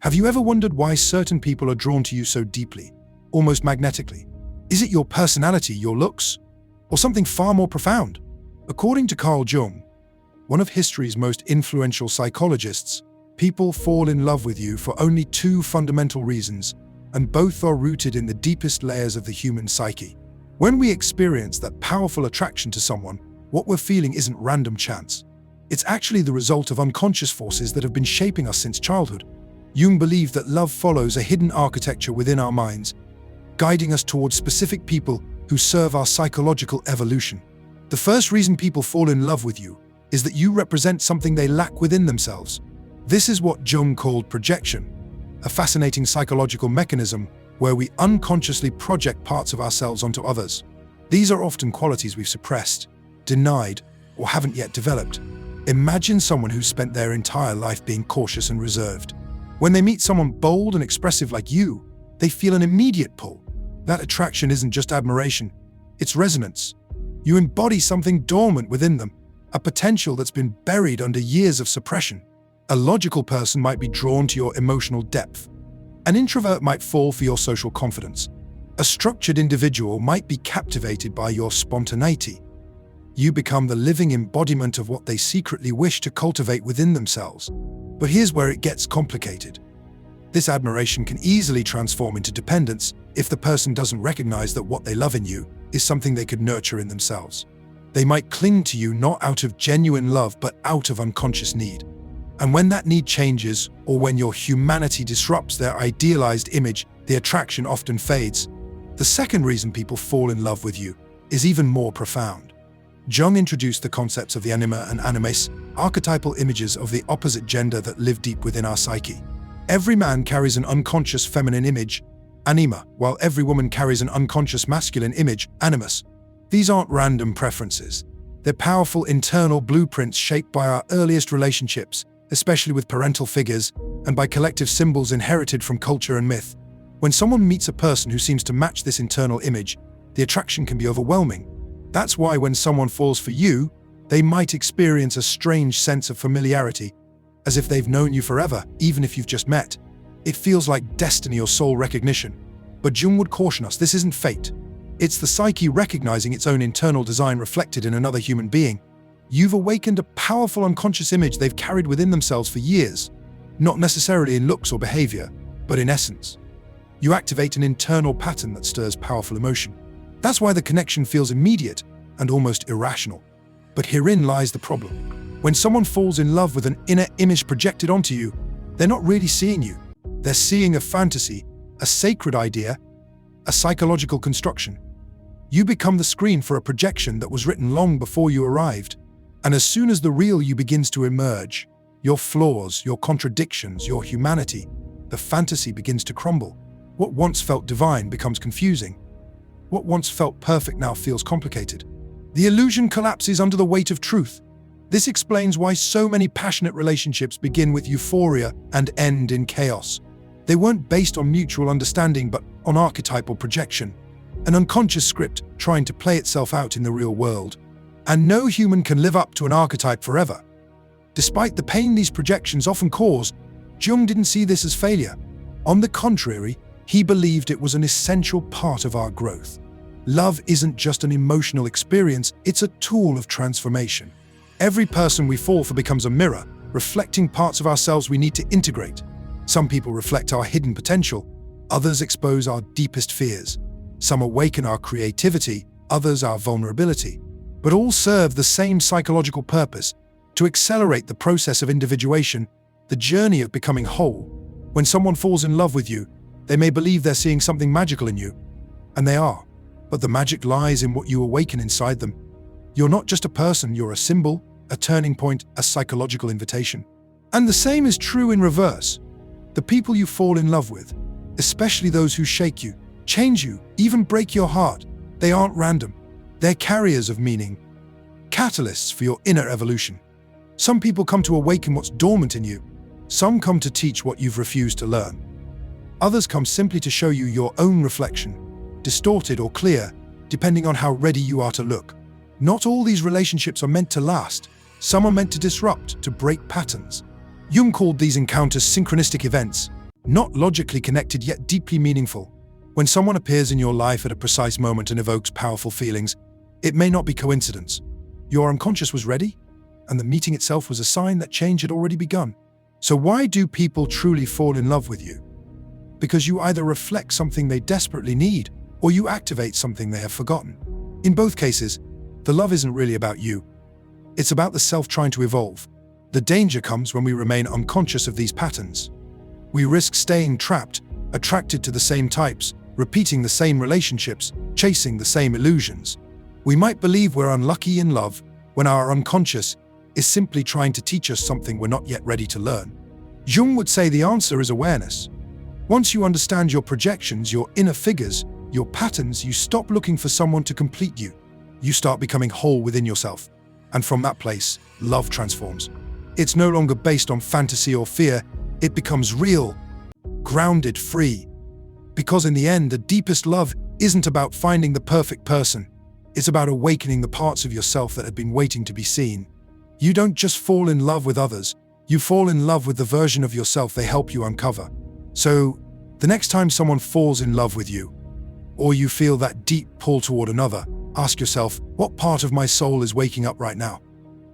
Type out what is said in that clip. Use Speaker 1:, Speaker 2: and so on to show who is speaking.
Speaker 1: Have you ever wondered why certain people are drawn to you so deeply, almost magnetically? Is it your personality, your looks, or something far more profound? According to Jung, one of history's most influential psychologists, people fall in love with you for only two fundamental reasons, and both are rooted in the deepest layers of the human psyche. When we experience that powerful attraction to someone, what we're feeling isn't random chance. It's actually the result of unconscious forces that have been shaping us since childhood. Jung believed that love follows a hidden architecture within our minds, guiding us towards specific people who serve our psychological evolution. The first reason people fall in love with you is that you represent something they lack within themselves. This is what Jung called projection, a fascinating psychological mechanism where we unconsciously project parts of ourselves onto others. These are often qualities we've suppressed, denied, or haven't yet developed. Imagine someone who's spent their entire life being cautious and reserved. When they meet someone bold and expressive like you, they feel an immediate pull. That attraction isn't just admiration, it's resonance. You embody something dormant within them, a potential that's been buried under years of suppression. A logical person might be drawn to your emotional depth. An introvert might fall for your social confidence. A structured individual might be captivated by your spontaneity. You become the living embodiment of what they secretly wish to cultivate within themselves. But here's where it gets complicated. This admiration can easily transform into dependence if the person doesn't recognize that what they love in you is something they could nurture in themselves. They might cling to you not out of genuine love but out of unconscious need. And when that need changes, or when your humanity disrupts their idealized image, the attraction often fades. The second reason people fall in love with you is even more profound. Jung introduced the concepts of the anima and animus, archetypal images of the opposite gender that live deep within our psyche. Every man carries an unconscious feminine image, anima, while every woman carries an unconscious masculine image, animus. These aren't random preferences. They're powerful internal blueprints shaped by our earliest relationships, especially with parental figures, and by collective symbols inherited from culture and myth. When someone meets a person who seems to match this internal image, the attraction can be overwhelming. That's why when someone falls for you, they might experience a strange sense of familiarity, as if they've known you forever, even if you've just met. It feels like destiny or soul recognition. But Jung would caution us, this isn't fate. It's the psyche recognizing its own internal design reflected in another human being. You've awakened a powerful unconscious image they've carried within themselves for years, not necessarily in looks or behavior, but in essence. You activate an internal pattern that stirs powerful emotion. That's why the connection feels immediate and almost irrational. But herein lies the problem. When someone falls in love with an inner image projected onto you, they're not really seeing you. They're seeing a fantasy, a sacred idea, a psychological construction. You become the screen for a projection that was written long before you arrived. And as soon as the real you begins to emerge, your flaws, your contradictions, your humanity, the fantasy begins to crumble. What once felt divine becomes confusing. What once felt perfect now feels complicated. The illusion collapses under the weight of truth. This explains why so many passionate relationships begin with euphoria and end in chaos. They weren't based on mutual understanding but on archetypal projection, an unconscious script trying to play itself out in the real world. And no human can live up to an archetype forever. Despite the pain these projections often cause, Jung didn't see this as failure. On the contrary, he believed it was an essential part of our growth. Love isn't just an emotional experience, it's a tool of transformation. Every person we fall for becomes a mirror, reflecting parts of ourselves we need to integrate. Some people reflect our hidden potential, others expose our deepest fears. Some awaken our creativity, others our vulnerability. But all serve the same psychological purpose, to accelerate the process of individuation, the journey of becoming whole. When someone falls in love with you, they may believe they're seeing something magical in you, and they are. But the magic lies in what you awaken inside them. You're not just a person, you're a symbol, a turning point, a psychological invitation. And the same is true in reverse. The people you fall in love with, especially those who shake you, change you, even break your heart, they aren't random. They're carriers of meaning, catalysts for your inner evolution. Some people come to awaken what's dormant in you. Some come to teach what you've refused to learn. Others come simply to show you your own reflection, distorted or clear, depending on how ready you are to look. Not all these relationships are meant to last. Some are meant to disrupt, to break patterns. Jung called these encounters synchronistic events, not logically connected yet deeply meaningful. When someone appears in your life at a precise moment and evokes powerful feelings, it may not be coincidence. Your unconscious was ready, and the meeting itself was a sign that change had already begun. So why do people truly fall in love with you? Because you either reflect something they desperately need, or you activate something they have forgotten. In both cases, the love isn't really about you. It's about the self trying to evolve. The danger comes when we remain unconscious of these patterns. We risk staying trapped, attracted to the same types, repeating the same relationships, chasing the same illusions. We might believe we're unlucky in love when our unconscious is simply trying to teach us something we're not yet ready to learn. Jung would say the answer is awareness. Once you understand your projections, your inner figures, your patterns, you stop looking for someone to complete you. You start becoming whole within yourself. And from that place, love transforms. It's no longer based on fantasy or fear. It becomes real, grounded, free. Because in the end, the deepest love isn't about finding the perfect person. It's about awakening the parts of yourself that had been waiting to be seen. You don't just fall in love with others, you fall in love with the version of yourself they help you uncover. So, the next time someone falls in love with you, or you feel that deep pull toward another, ask yourself, what part of my soul is waking up right now?